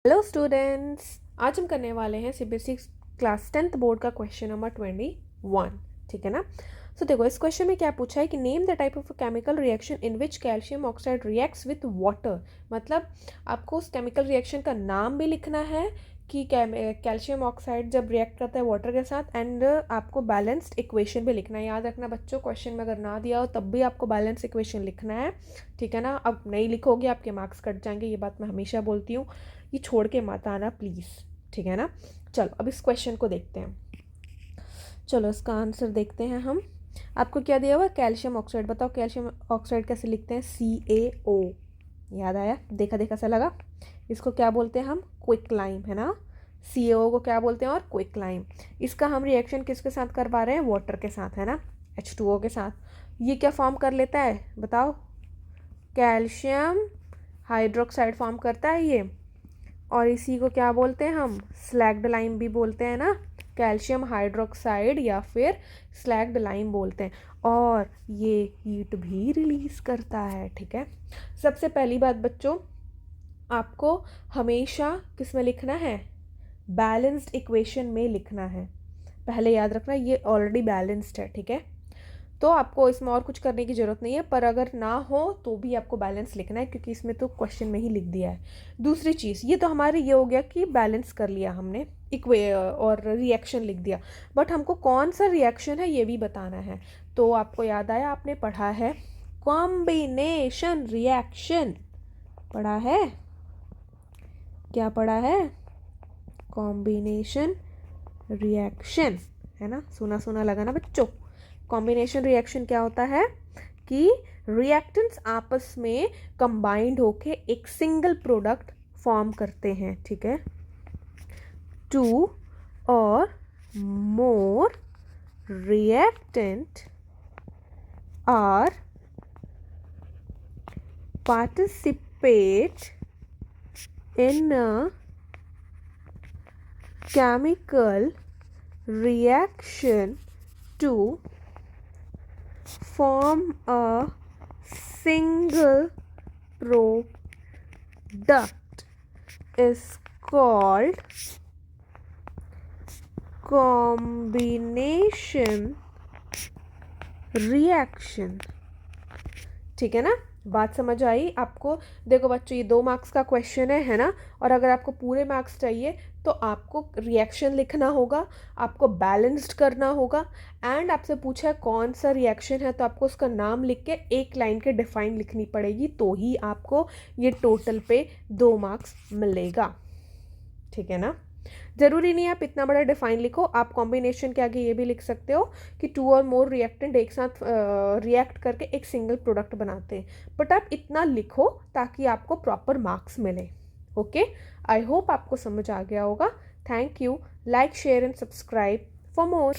Hello students, आज हम करने वाले हैं सीबीएसई क्लास 10th बोर्ड का क्वेश्चन नंबर 21। ठीक है ना। सो देखो, इस क्वेश्चन में क्या पूछा है कि name the type of chemical reaction in which calcium oxide reacts with water. मतलब आपको उस केमिकल रिएक्शन का नाम भी लिखना है कि कैल्शियम ऑक्साइड जब रिएक्ट करता है वाटर के साथ, एंड आपको बैलेंस्ड इक्वेशन भी लिखना है। याद रखना बच्चों, क्वेश्चन में अगर ना दिया हो तब भी आपको बैलेंस इक्वेशन लिखना है। ठीक है ना। अब नहीं लिखोगे आपके मार्क्स कट जाएंगे, ये बात मैं हमेशा बोलती हूँ। ये छोड़ के मत आना प्लीज़। ठीक है ना। चलो अब इस क्वेश्चन को देखते हैं। चलो इसका आंसर देखते हैं हम। आपको क्या दिया हुआ है? Calcium oxide. बताओ कैल्शियम ऑक्साइड कैसे लिखते हैं? CaO। याद आया? देखा देखा सा लगा। इसको क्या बोलते हैं हम? क्विक लाइम, है ना। CaO को क्या बोलते हैं? और क्विक लाइम। इसका हम रिएक्शन किसके साथ करवा रहे हैं? वाटर के साथ, है ना, H2O के साथ। ये क्या फॉर्म कर लेता है बताओ? कैल्शियम हाइड्रोक्साइड फॉर्म करता है ये। और इसी को क्या बोलते हैं हम? स्लैग्ड लाइम भी बोलते हैं ना। कैल्शियम हाइड्रोक्साइड या फिर स्लैग्ड लाइम बोलते हैं। और ये हीट भी रिलीज करता है। ठीक है। सबसे पहली बात बच्चों, आपको हमेशा किस में लिखना है? बैलेंस्ड इक्वेशन में लिखना है। पहले याद रखना ये ऑलरेडी बैलेंस्ड है। ठीक है। तो आपको इसमें और कुछ करने की ज़रूरत नहीं है, पर अगर ना हो तो भी आपको बैलेंस लिखना है, क्योंकि इसमें तो क्वेश्चन में ही लिख दिया है। दूसरी चीज़, ये तो हमारे ये हो गया कि बैलेंस कर लिया हमने, इक्वे और रिएक्शन लिख दिया। बट हमको कौन सा रिएक्शन है ये भी बताना है। तो आपको याद आया, आपने पढ़ा है कॉम्बिनेशन रिएक्शन। पढ़ा है? क्या पढ़ा है? कॉम्बिनेशन रिएक्शन, है ना। सुना सुना लगा ना बच्चों। कॉम्बिनेशन रिएक्शन क्या होता है कि रिएक्टेंट्स आपस में कंबाइंड होके एक सिंगल प्रोडक्ट फॉर्म करते हैं। ठीक है। 2 और मोर reactant are participate in a chemical reaction to form a single product is called combination reaction। ठीक है ना। बात समझ आई आपको? देखो बच्चों, ये 2 मार्क्स का क्वेश्चन है ना। और अगर आपको पूरे मार्क्स चाहिए तो आपको रिएक्शन लिखना होगा, आपको बैलेंस्ड करना होगा, एंड आपसे पूछा है कौन सा रिएक्शन है तो आपको उसका नाम लिख के एक लाइन के डिफाइन लिखनी पड़ेगी, तो ही आपको ये टोटल पे 2 मार्क्स मिलेगा। ठीक है ना। ज़रूरी नहीं आप इतना बड़ा डिफाइन लिखो, आप कॉम्बिनेशन के आगे ये भी लिख सकते हो कि 2 और मोर रिएक्टेंट एक साथ रिएक्ट करके एक सिंगल प्रोडक्ट बनाते हैं। बट आप इतना लिखो ताकि आपको प्रॉपर मार्क्स मिले। ओके, आई होप आपको समझ आ गया होगा। Thank you. Like, share and subscribe for more.